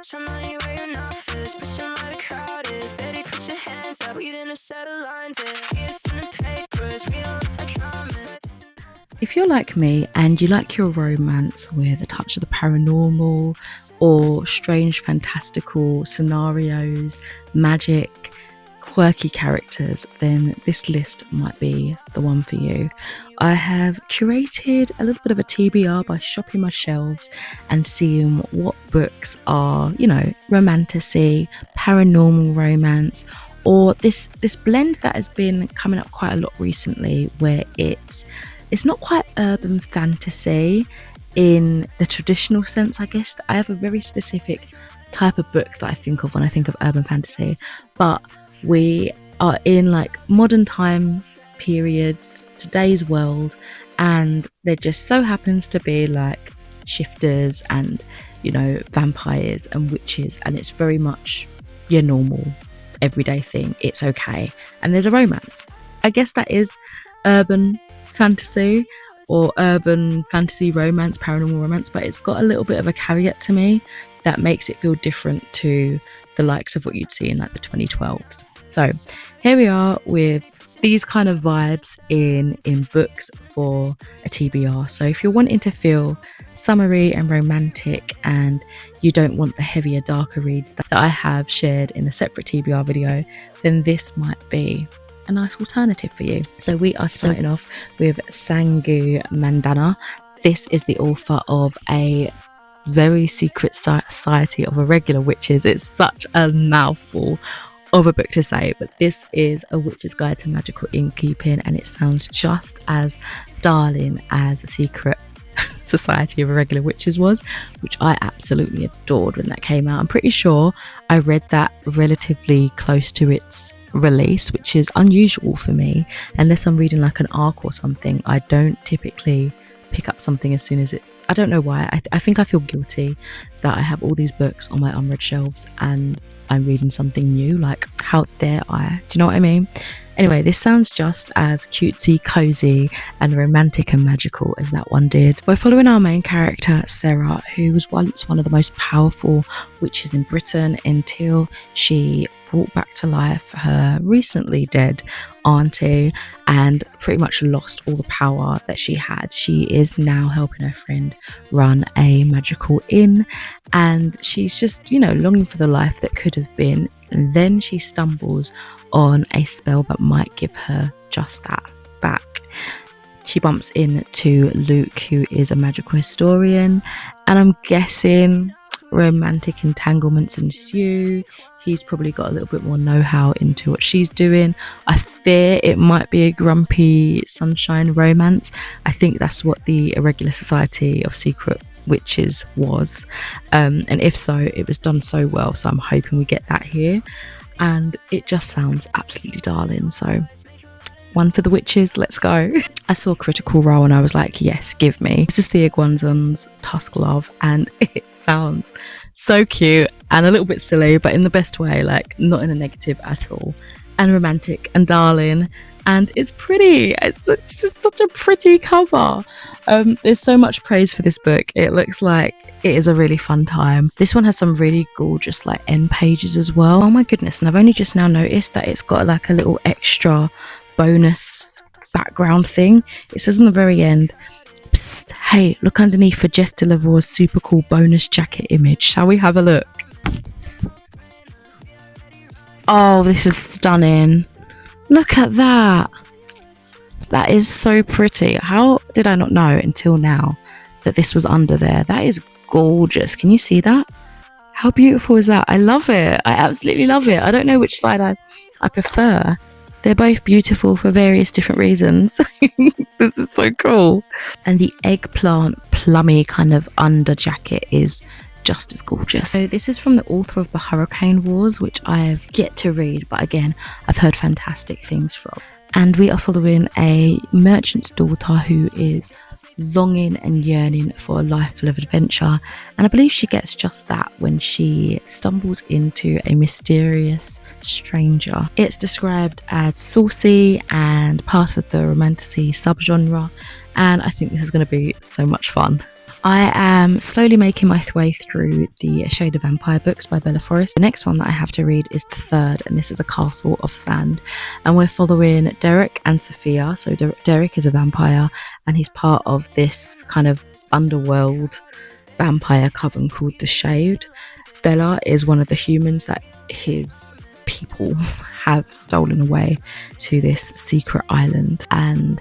Some money where your mouth is, pushing where the crowd is. Baby, put your hands up, we didn't set a line to it's in the papers, we don't look like comments. If you're like me and you like your romance with a touch of the paranormal or strange fantastical scenarios, magic, quirky characters, then this list might be the one for you. I have curated a little bit of a TBR by shopping my shelves and seeing what books are, romantasy, paranormal romance, or this blend that has been coming up quite a lot recently, where it's not quite urban fantasy in the traditional sense, I guess. I have a very specific type of book that I think of when I think of urban fantasy, but we are in like modern time periods, today's world, and there just so happens to be like shifters and, vampires and witches, and it's very much your normal everyday thing. It's okay. And there's a romance. I guess that is urban fantasy or urban fantasy romance, paranormal romance, but it's got a little bit of a caveat to me that makes it feel different to the likes of what you'd see in like the 2012s. So here we are with these kind of vibes in books for a TBR. So if you're wanting to feel summery and romantic and you don't want the heavier, darker reads that I have shared in a separate TBR video, then this might be a nice alternative for you. So we are starting off with Sangu Mandana. This is the author of A Very Secret Society of Irregular Witches. It's such a mouthful of a book to say, but this is A Witch's Guide to Magical Innkeeping, and it sounds just as darling as A Secret Society of Irregular Witches was, which I absolutely adored when that came out. I'm pretty sure I read that relatively close to its release, which is unusual for me. Unless I'm reading like an arc or something, I don't typically pick up something as soon as it's, I don't know why. I think I feel guilty that I have all these books on my unread shelves and I'm reading something new. Like, how dare I? Do you know what I mean? Anyway, this sounds just as cutesy, cozy and romantic and magical as that one did. We're following our main character, Sarah, who was once one of the most powerful witches in Britain until she brought back to life her recently dead auntie and pretty much lost all the power that she had. She is now helping her friend run a magical inn, and she's just, longing for the life that could have been. And then she stumbles on a spell that might give her just that back. She bumps into Luke, who is a magical historian, and I'm guessing romantic entanglements ensue. He's probably got a little bit more know-how into what she's doing. I fear it might be a grumpy sunshine romance. I think that's what the Irregular Society of Secret Witches was, and if so, it was done so well, so I'm hoping we get that here, and it just sounds absolutely darling. So one for the witches, let's go. I saw Critical Role and I was like, yes, give me. This is Thea Guanzon's Tusk Love, and it sounds so cute and a little bit silly, but in the best way, like not in a negative at all, and romantic and darling, and it's pretty. It's just such a pretty cover. There's so much praise for this book. It looks like it is a really fun time. This one has some really gorgeous like end pages as well. Oh my goodness, and I've only just now noticed that it's got like a little extra bonus background thing. It says on the very end, psst, hey, look underneath for Jess Delavor's super cool bonus jacket image. Shall we have a look? Oh, this is stunning. Look at that. That is so pretty. How did I not know until now that this was under there? That is gorgeous. Can you see that? How beautiful is that? I love it. I absolutely love it. I don't know which side I prefer. They're both beautiful for various different reasons. This is so cool. And the eggplant plummy kind of under jacket is just as gorgeous. So this is from the author of The Hurricane Wars, which I have yet to read, but again, I've heard fantastic things from. And we are following a merchant's daughter who is longing and yearning for a life full of adventure, and I believe she gets just that when she stumbles into a mysterious stranger. It's described as saucy and part of the romantasy subgenre, and I think this is going to be so much fun. I am slowly making my way through the Shade of Vampire books by Bella Forrest. The next one that I have to read is the third, and this is A Castle of Sand. And we're following Derek and Sophia. So Derek is a vampire, and he's part of this kind of underworld vampire coven called the Shade. Bella is one of the humans that his people have stolen away to this secret island, and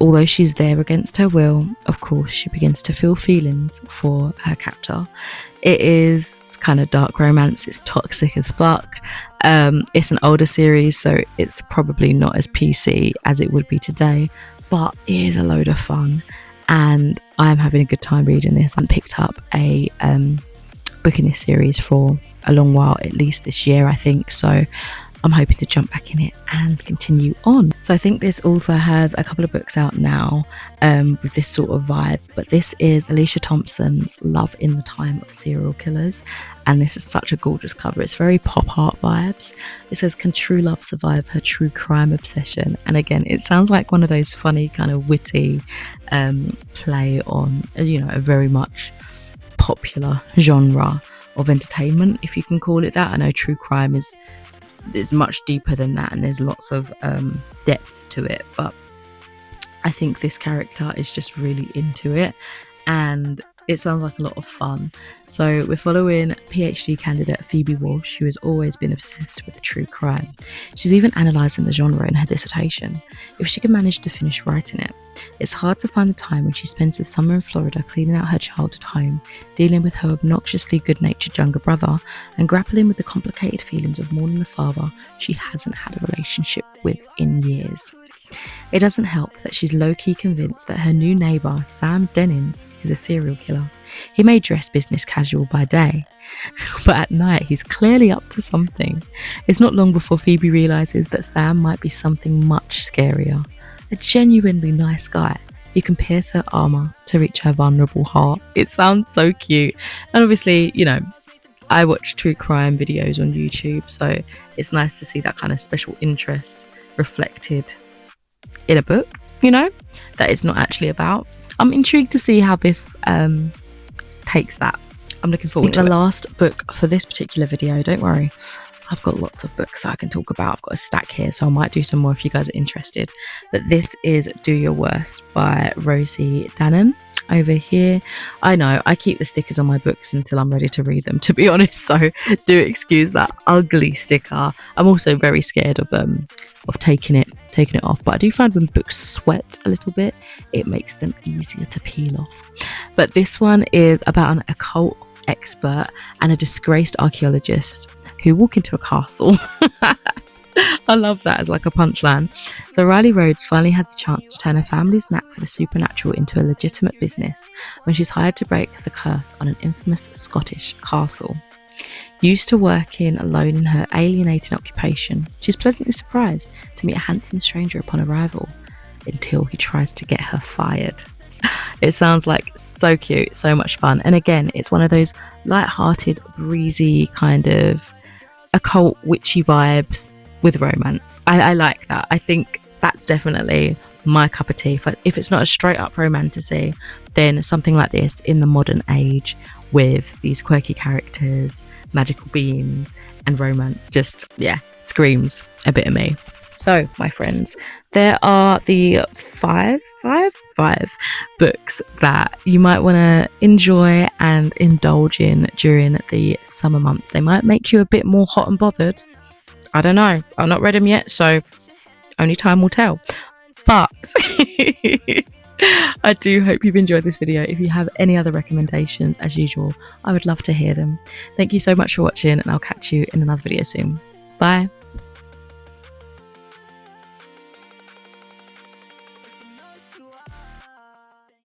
although she's there against her will, of course, she begins to feel feelings for her captor. It is kind of dark romance. It's toxic as fuck. It's an older series, so it's probably not as PC as it would be today, but it is a load of fun, and I'm having a good time reading this. I picked up a book in this series for a long while, at least this year, I think, so I'm hoping to jump back in it and continue on. So I think this author has a couple of books out now with this sort of vibe, but this is Alicia Thompson's Love in the Time of Serial Killers, and this is such a gorgeous cover. It's very pop art vibes. It says, can true love survive her true crime obsession? And again, it sounds like one of those funny kind of witty play on, you know, a very much popular genre of entertainment, if you can call it that. I know true crime is much deeper than that, and there's lots of depth to it, but I think this character is just really into it, and it sounds like a lot of fun. So we're following PhD candidate Phoebe Walsh, who has always been obsessed with true crime. She's even analysing the genre in her dissertation, if she can manage to finish writing it. It's hard to find the time when she spends the summer in Florida cleaning out her childhood home, dealing with her obnoxiously good-natured younger brother, and grappling with the complicated feelings of mourning a father she hasn't had a relationship with in years. It doesn't help that she's low-key convinced that her new neighbour, Sam Dennings, is a serial killer. He may dress business casual by day, but at night he's clearly up to something. It's not long before Phoebe realises that Sam might be something much scarier. A genuinely nice guy who can pierce her armour to reach her vulnerable heart. It sounds so cute. And obviously, you know, I watch true crime videos on YouTube, so it's nice to see that kind of special interest reflected in a book, you know, that it's not actually about. I'm intrigued to see how this takes that. I'm looking forward to the last book for this particular video. Don't worry, I've got lots of books that I can talk about. I've got a stack here, so I might do some more if you guys are interested. But this is Do Your Worst by Rosie Dannon over here. I know I keep the stickers on my books until I'm ready to read them, to be honest, so do excuse that ugly sticker. I'm also very scared of taking it off, but I do find when books sweat a little bit, it makes them easier to peel off. But this one is about an occult expert and a disgraced archaeologist who walk into a castle. I love that as like a punchline. So Riley Rhodes finally has the chance to turn her family's knack for the supernatural into a legitimate business when she's hired to break the curse on an infamous Scottish castle. Used to working alone in her alienating occupation, she's pleasantly surprised to meet a handsome stranger upon arrival, until he tries to get her fired. It sounds like so cute, so much fun. And again, it's one of those light-hearted, breezy kind of occult witchy vibes with romance. I like that. I think that's definitely my cup of tea. If it's not a straight up romantasy, then something like this in the modern age with these quirky characters, magical beings and romance just, yeah, screams a bit of me. So my friends, there are the five books that you might want to enjoy and indulge in during the summer months. They might make you a bit more hot and bothered. I don't know. I've not read them yet, so only time will tell. But I do hope you've enjoyed this video. If you have any other recommendations, as usual, I would love to hear them. Thank you so much for watching, and I'll catch you in another video soon. Bye.